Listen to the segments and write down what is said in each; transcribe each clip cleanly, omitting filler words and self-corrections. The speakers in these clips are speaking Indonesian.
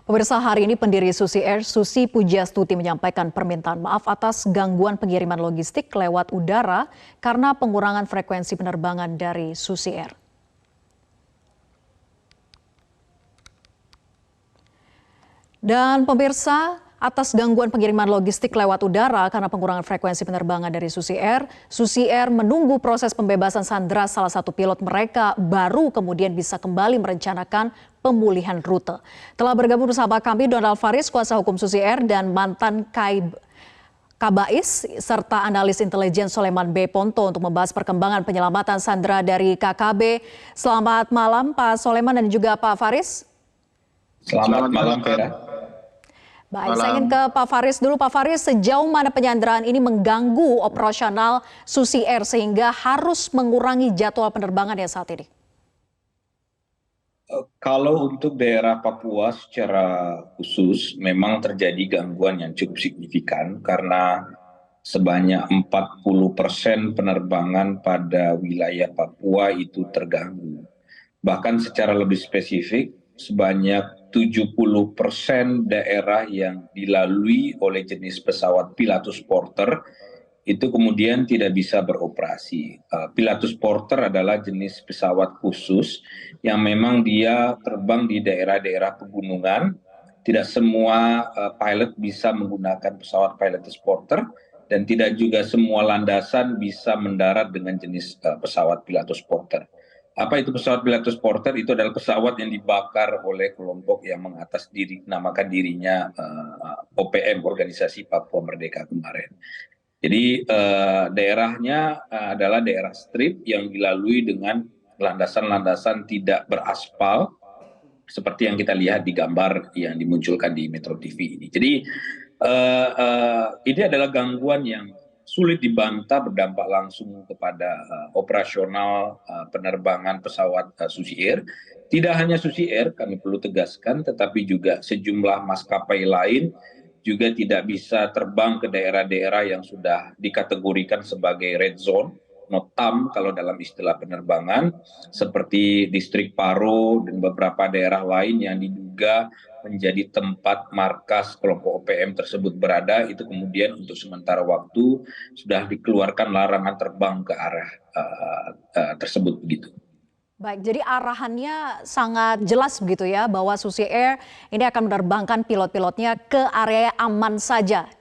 Pemirsa, hari ini pendiri Susi Air, Susi Pujiastuti menyampaikan permintaan maaf atas gangguan pengiriman logistik lewat udara karena pengurangan frekuensi penerbangan dari Susi Air. Dan pemirsa, atas gangguan pengiriman logistik lewat udara karena pengurangan frekuensi penerbangan dari Susi Air menunggu proses pembebasan sandera salah satu pilot mereka baru kemudian bisa kembali merencanakan pemulihan rute. Telah bergabung bersama kami Donald Faris, kuasa hukum Susi Air, dan mantan Kabais serta analis intelijen Soleman B. Ponto untuk membahas perkembangan penyelamatan sandera dari KKB. Selamat malam Pak Soleman dan juga Pak Faris. Selamat malam, Vera. Baik, saya ingin ke Pak Faris dulu. Pak Faris, sejauh mana penyanderaan ini mengganggu operasional Susi Air sehingga harus mengurangi jadwal penerbangan ya saat ini? Kalau untuk daerah Papua secara khusus memang terjadi gangguan yang cukup signifikan karena sebanyak 40% penerbangan pada wilayah Papua itu terganggu. Bahkan secara lebih spesifik, sebanyak 70% daerah yang dilalui oleh jenis pesawat Pilatus Porter itu kemudian tidak bisa beroperasi. Pilatus Porter adalah jenis pesawat khusus yang memang dia terbang di daerah-daerah pegunungan. Tidak semua pilot bisa menggunakan pesawat Pilatus Porter dan tidak juga semua landasan bisa mendarat dengan jenis pesawat Pilatus Porter. Apa itu pesawat Pilatus Porter? Itu adalah pesawat yang dibakar oleh kelompok yang namakan dirinya OPM, Organisasi Papua Merdeka kemarin. Jadi daerahnya adalah daerah strip yang dilalui dengan landasan-landasan tidak beraspal seperti yang kita lihat di gambar yang dimunculkan di Metro TV ini. Jadi ini adalah gangguan yang sulit dibantah, berdampak langsung kepada operasional penerbangan pesawat Susi Air. Tidak hanya Susi Air, kami perlu tegaskan, tetapi juga sejumlah maskapai lain juga tidak bisa terbang ke daerah-daerah yang sudah dikategorikan sebagai red zone, notam kalau dalam istilah penerbangan, seperti distrik Paro dan beberapa daerah lain yang diduga menjadi tempat markas kelompok OPM tersebut berada, itu kemudian untuk sementara waktu sudah dikeluarkan larangan terbang ke arah tersebut begitu. Baik, jadi arahannya sangat jelas begitu ya, bahwa Susi Air ini akan menerbangkan pilot-pilotnya ke area aman saja.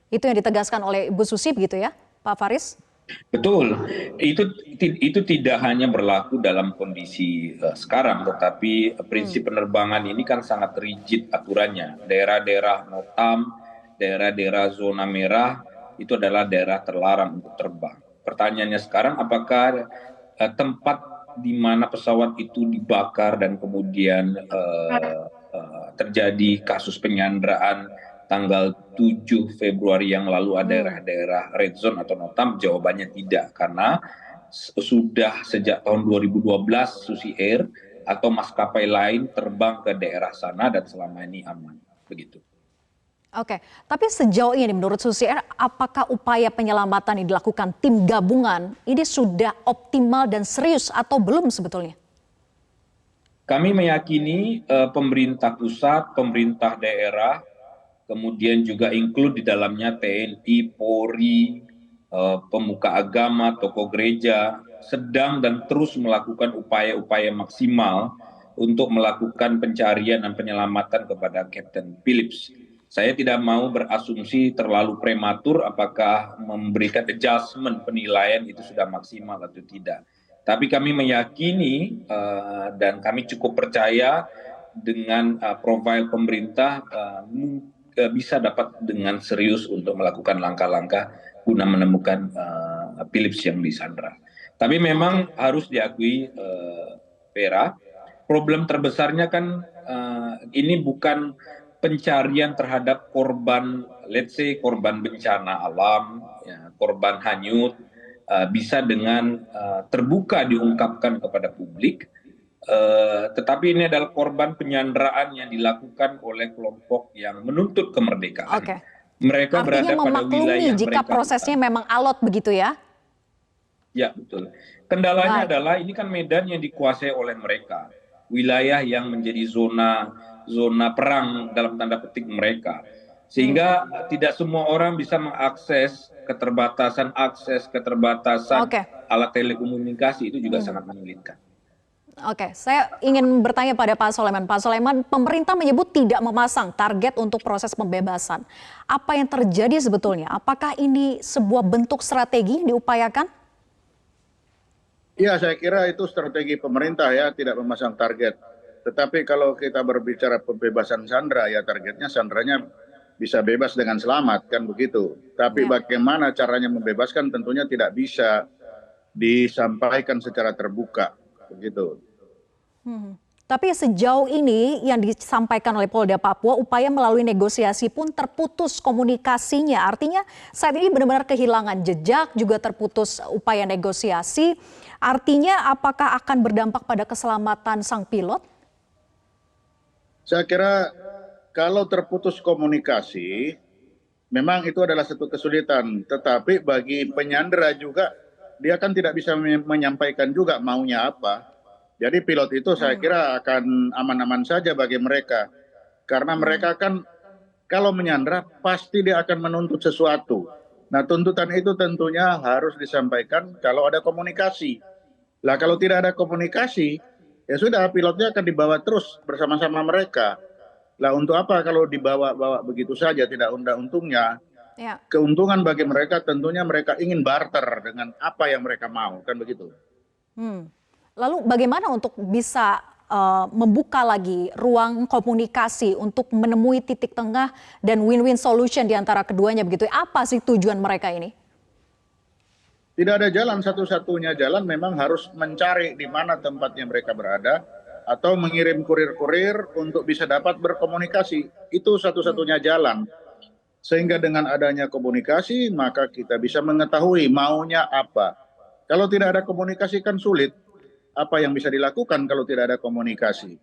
Itu yang ditegaskan oleh Ibu Susi begitu ya, Pak Faris? Betul, itu tidak hanya berlaku dalam kondisi sekarang, tetapi prinsip penerbangan ini kan sangat rigid aturannya. Daerah-daerah notam, daerah-daerah zona merah itu adalah daerah terlarang untuk terbang. Pertanyaannya sekarang, apakah tempat di mana pesawat itu dibakar dan kemudian terjadi kasus penyanderaan tanggal 7 Februari yang lalu ada daerah-daerah red zone atau notam? Jawabannya tidak, karena sudah sejak tahun 2012 Susi Air atau maskapai lain terbang ke daerah sana dan selama ini aman. Begitu. Oke, tapi sejauh ini menurut Susi Air, apakah upaya penyelamatan yang dilakukan tim gabungan ini sudah optimal dan serius atau belum sebetulnya? Kami meyakini pemerintah pusat, pemerintah daerah, kemudian juga include di dalamnya TNI, Polri, pemuka agama, tokoh gereja, sedang dan terus melakukan upaya-upaya maksimal untuk melakukan pencarian dan penyelamatan kepada Kapten Philips. Saya tidak mau berasumsi terlalu prematur apakah memberikan adjustment penilaian itu sudah maksimal atau tidak. Tapi kami meyakini dan kami cukup percaya dengan profil pemerintah bisa dapat dengan serius untuk melakukan langkah-langkah guna menemukan Philips yang disandra. Tapi memang harus diakui, Vera, problem terbesarnya kan ini bukan pencarian terhadap korban, let's say korban bencana alam, ya, korban hanyut, bisa dengan terbuka diungkapkan kepada publik. Tetapi ini adalah korban penyanderaan yang dilakukan oleh kelompok yang menuntut kemerdekaan. Oke. Mereka berada pada wilayah jika prosesnya memang alot begitu ya? Ya, betul. Kendalanya adalah ini kan medan yang dikuasai oleh mereka. wilayah yang menjadi zona perang dalam tanda petik mereka. Sehingga tidak semua orang bisa mengakses keterbatasan Oke. alat telekomunikasi, itu juga sangat menyulitkan. Oke, saya ingin bertanya pada Pak Soleman. Pak Soleman, pemerintah menyebut tidak memasang target untuk proses pembebasan. Apa yang terjadi sebetulnya? Apakah ini sebuah bentuk strategi yang diupayakan? Ya, saya kira itu strategi pemerintah ya, tidak memasang target. Tetapi kalau kita berbicara pembebasan sandera, ya targetnya sanderanya bisa bebas dengan selamat, kan begitu. Tapi Ya. bagaimana caranya membebaskan tentunya tidak bisa disampaikan secara terbuka, begitu. Tapi sejauh ini yang disampaikan oleh Polda Papua, upaya melalui negosiasi pun terputus komunikasinya. Artinya saat ini benar-benar kehilangan jejak, juga terputus upaya negosiasi. Artinya apakah akan berdampak pada keselamatan sang pilot? Saya kira kalau terputus komunikasi, memang itu adalah satu kesulitan. Tetapi bagi penyandera juga, dia kan tidak bisa menyampaikan juga maunya apa. Jadi pilot itu saya kira akan aman-aman saja bagi mereka. Karena mereka kan kalau menyandera pasti dia akan menuntut sesuatu. Nah, tuntutan itu tentunya harus disampaikan kalau ada komunikasi. Lah kalau tidak ada komunikasi, ya sudah pilotnya akan dibawa terus bersama-sama mereka. Lah untuk apa kalau dibawa-bawa begitu saja tidak ada untungnya? Ya. Keuntungan bagi mereka tentunya mereka ingin barter dengan apa yang mereka mau, kan begitu. Lalu bagaimana untuk bisa membuka lagi ruang komunikasi untuk menemui titik tengah dan win-win solution di antara keduanya begitu? Apa sih tujuan mereka ini? Tidak ada jalan, satu-satunya jalan memang harus mencari di mana tempatnya mereka berada atau mengirim kurir-kurir untuk bisa dapat berkomunikasi. Itu satu-satunya jalan. Sehingga dengan adanya komunikasi maka kita bisa mengetahui maunya apa. Kalau tidak ada komunikasi kan sulit. Apa yang bisa dilakukan kalau tidak ada komunikasi?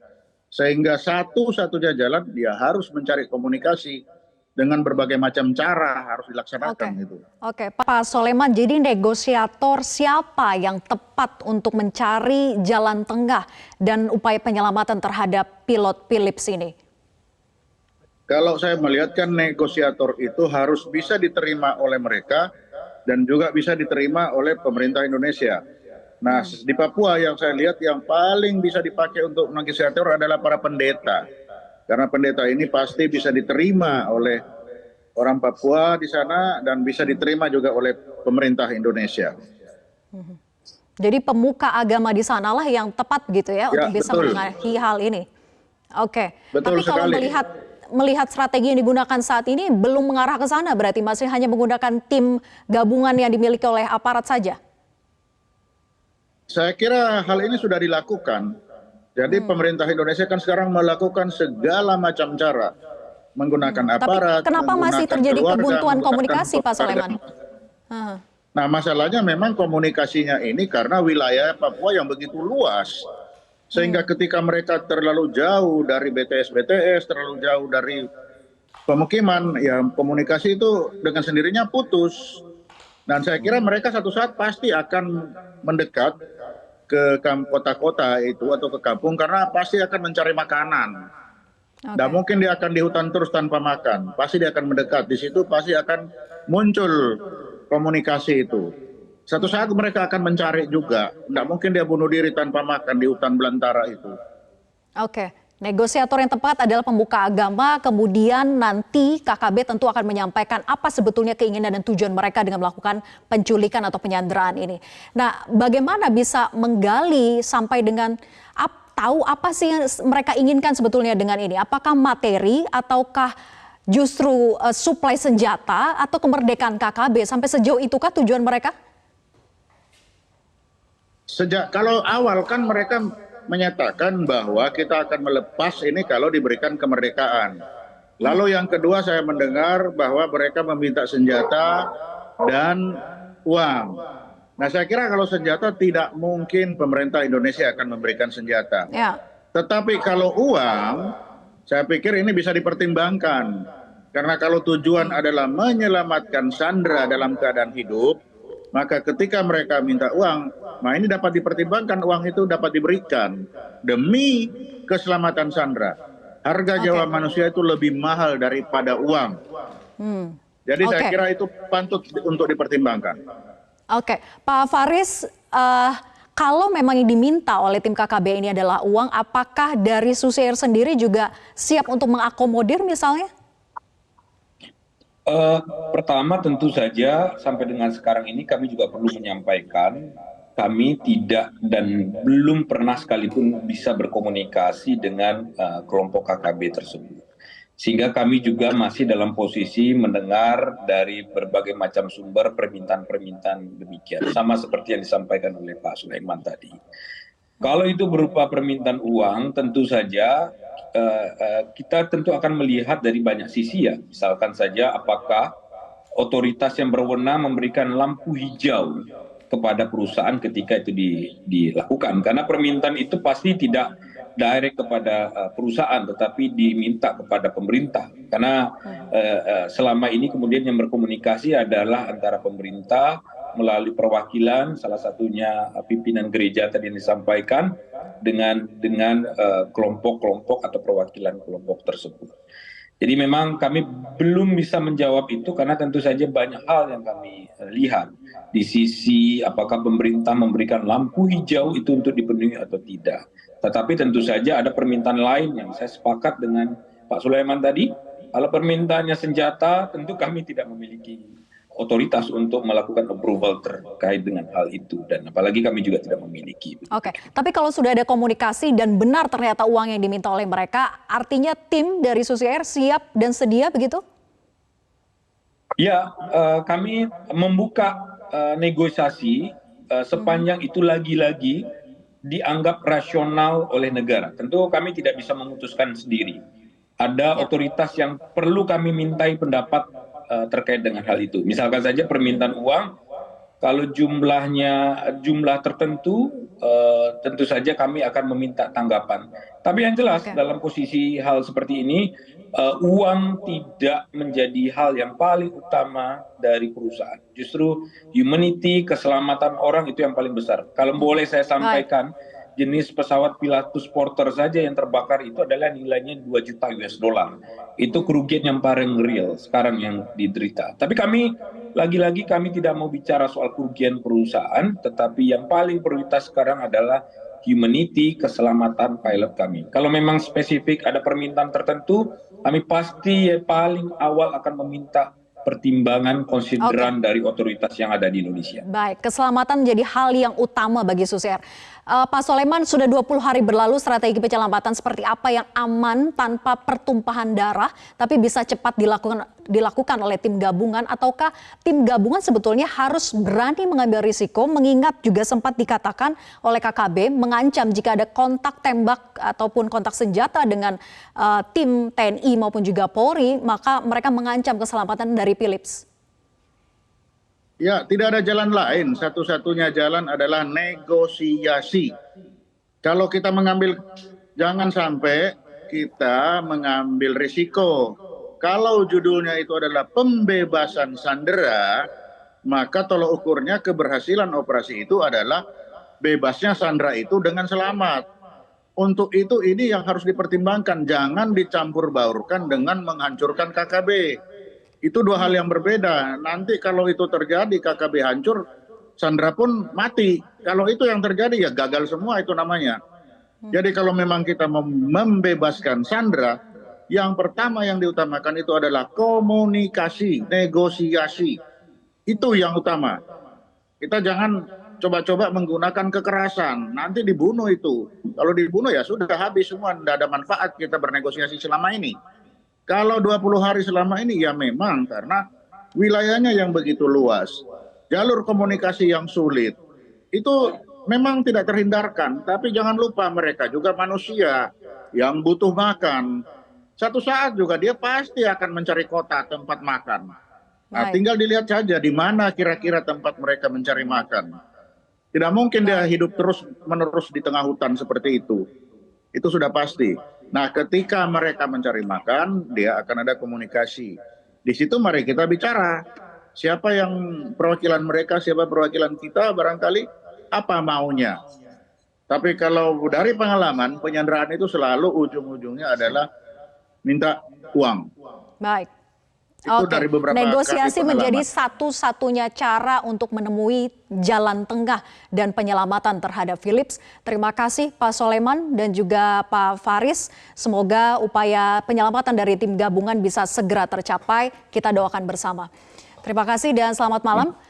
Sehingga satu-satunya jalan dia harus mencari komunikasi dengan berbagai macam cara harus dilaksanakan gitu. Oke, Pak Soleman, jadi negosiator siapa yang tepat untuk mencari jalan tengah dan upaya penyelamatan terhadap pilot Philips ini? Kalau saya melihat kan negosiator itu harus bisa diterima oleh mereka dan juga bisa diterima oleh pemerintah Indonesia. Nah, di Papua yang saya lihat yang paling bisa dipakai untuk negosiator adalah para pendeta. Karena pendeta ini pasti bisa diterima oleh orang Papua di sana dan bisa diterima juga oleh pemerintah Indonesia. Jadi pemuka agama di sanalah yang tepat gitu ya, untuk bisa betul. menengahi hal ini. Oke, Betul tapi kalau sekali. melihat strategi yang digunakan saat ini belum mengarah ke sana, berarti masih hanya menggunakan tim gabungan yang dimiliki oleh aparat saja? Saya kira hal ini sudah dilakukan. Jadi pemerintah Indonesia kan sekarang melakukan segala macam cara. Menggunakan aparat. Tapi kenapa masih menggunakan terjadi keluarga, kebuntuan menggunakan komunikasi, Pak keluarga. Soleman? Nah, masalahnya memang komunikasinya ini karena wilayah Papua yang begitu luas. Sehingga ketika mereka terlalu jauh dari BTS, terlalu jauh dari pemukiman, ya komunikasi itu dengan sendirinya putus. Dan saya kira mereka satu saat pasti akan mendekat ke kota-kota itu atau ke kampung karena pasti akan mencari makanan. Tidak mungkin dia akan di hutan terus tanpa makan. Pasti dia akan mendekat. Di situ pasti akan muncul komunikasi itu. Satu saat mereka akan mencari juga. Tidak mungkin dia bunuh diri tanpa makan di hutan belantara itu. Oke, negosiator yang tepat adalah pemuka agama, kemudian nanti KKB tentu akan menyampaikan apa sebetulnya keinginan dan tujuan mereka dengan melakukan penculikan atau penyanderaan ini. Nah, bagaimana bisa menggali sampai dengan tahu apa sih yang mereka inginkan sebetulnya dengan ini? Apakah materi ataukah justru suplai senjata atau kemerdekaan KKB? Sampai sejauh itukah tujuan mereka? Kalau awal kan mereka menyatakan bahwa kita akan melepas ini kalau diberikan kemerdekaan. Lalu yang kedua saya mendengar bahwa mereka meminta senjata dan uang. Nah, saya kira kalau senjata tidak mungkin pemerintah Indonesia akan memberikan senjata. Ya. Tetapi kalau uang, saya pikir ini bisa dipertimbangkan. Karena kalau tujuan adalah menyelamatkan sandera dalam keadaan hidup, Maka ketika mereka minta uang, nah ini dapat dipertimbangkan uang itu dapat diberikan demi keselamatan Sandra. Harga nyawa manusia itu lebih mahal daripada uang. Jadi saya kira itu patut untuk dipertimbangkan. Oke, Pak Faris, kalau memang yang diminta oleh tim KKB ini adalah uang, apakah dari Susi Air sendiri juga siap untuk mengakomodir misalnya? Pertama tentu saja sampai dengan sekarang ini kami juga perlu menyampaikan kami tidak dan belum pernah sekalipun bisa berkomunikasi dengan kelompok KKB tersebut. Sehingga kami juga masih dalam posisi mendengar dari berbagai macam sumber permintaan-permintaan demikian. Sama seperti yang disampaikan oleh Pak Sulaiman tadi. Kalau itu berupa permintaan uang, tentu saja kita tentu akan melihat dari banyak sisi ya. Misalkan saja apakah otoritas yang berwenang memberikan lampu hijau kepada perusahaan ketika itu dilakukan. Karena permintaan itu pasti tidak direct kepada perusahaan, tetapi diminta kepada pemerintah. Karena selama ini kemudian yang berkomunikasi adalah antara pemerintah melalui perwakilan, salah satunya pimpinan gereja tadi yang disampaikan, dengan kelompok-kelompok atau perwakilan kelompok tersebut. Jadi memang kami belum bisa menjawab itu karena tentu saja banyak hal yang kami lihat di sisi apakah pemerintah memberikan lampu hijau itu untuk dipenuhi atau tidak. Tetapi tentu saja ada permintaan lain yang saya sepakat dengan Pak Sulaiman tadi. Kalau permintaannya senjata, tentu kami tidak memiliki otoritas untuk melakukan approval terkait dengan hal itu. Dan apalagi kami juga tidak memiliki. Oke, tapi kalau sudah ada komunikasi dan benar ternyata uang yang diminta oleh mereka, artinya tim dari Susi Air siap dan sedia begitu? Ya, kami membuka negosiasi sepanjang itu lagi-lagi dianggap rasional oleh negara. Tentu kami tidak bisa memutuskan sendiri. Ada otoritas yang perlu kami mintai pendapat terkait dengan hal itu. Misalkan saja permintaan uang, kalau jumlah tertentu, tentu saja kami akan meminta tanggapan. Tapi yang jelas dalam posisi hal seperti ini, uang tidak menjadi hal yang paling utama dari perusahaan. Justru humanity, keselamatan orang itu yang paling besar. Kalau boleh saya sampaikan, jenis pesawat Pilatus Porter saja yang terbakar itu adalah nilainya 2 juta US dollar. Itu kerugian yang paling real sekarang yang diderita. Tapi lagi-lagi kami tidak mau bicara soal kerugian perusahaan, tetapi yang paling prioritas sekarang adalah humanity, keselamatan pilot kami. Kalau memang spesifik ada permintaan tertentu, kami pasti paling awal akan meminta pertimbangan konsideran dari otoritas yang ada di Indonesia. Baik, keselamatan menjadi hal yang utama bagi Susi Air. Pak Soleman, sudah 20 hari berlalu, strategi penyelamatan seperti apa yang aman tanpa pertumpahan darah, tapi bisa cepat dilakukan oleh tim gabungan, ataukah tim gabungan sebetulnya harus berani mengambil risiko, mengingat juga sempat dikatakan oleh KKB mengancam jika ada kontak tembak ataupun kontak senjata dengan tim TNI maupun juga Polri, maka mereka mengancam keselamatan dari Philips. Ya, tidak ada jalan lain. Satu-satunya jalan adalah negosiasi. Kalau kita jangan sampai kita mengambil risiko. Kalau judulnya itu adalah pembebasan sandera, maka tolok ukurnya keberhasilan operasi itu adalah bebasnya sandera itu dengan selamat. Untuk itu ini yang harus dipertimbangkan. Jangan dicampur baurkan dengan menghancurkan KKB. Itu dua hal yang berbeda. Nanti kalau itu terjadi KKB hancur, Sandra pun mati. Kalau itu yang terjadi ya gagal semua itu namanya. Jadi kalau memang kita membebaskan Sandra, yang pertama yang diutamakan itu adalah komunikasi, negosiasi. Itu yang utama. Kita jangan coba-coba menggunakan kekerasan. Nanti dibunuh itu. Kalau dibunuh ya sudah habis semua. Tidak ada manfaat kita bernegosiasi selama ini. Kalau 20 hari selama ini ya memang karena wilayahnya yang begitu luas, jalur komunikasi yang sulit, itu memang tidak terhindarkan. Tapi jangan lupa mereka juga manusia yang butuh makan. Satu saat juga dia pasti akan mencari kota tempat makan. Nah, tinggal dilihat saja di mana kira-kira tempat mereka mencari makan. Tidak mungkin dia hidup terus-menerus di tengah hutan seperti itu. Itu sudah pasti. Nah, ketika mereka mencari makan, dia akan ada komunikasi. Di situ mari kita bicara. siapa yang perwakilan mereka, siapa perwakilan kita, barangkali apa maunya. Tapi kalau dari pengalaman, penyanderaan itu selalu ujung-ujungnya adalah minta uang. Baik. Itu Oke, dari beberapa negosiasi kali menjadi pengalaman. satu-satunya cara untuk menemui jalan tengah dan penyelamatan terhadap Philips. Terima kasih Pak Soleman dan juga Pak Faris. Semoga upaya penyelamatan dari tim gabungan bisa segera tercapai. Kita doakan bersama. Terima kasih dan selamat malam.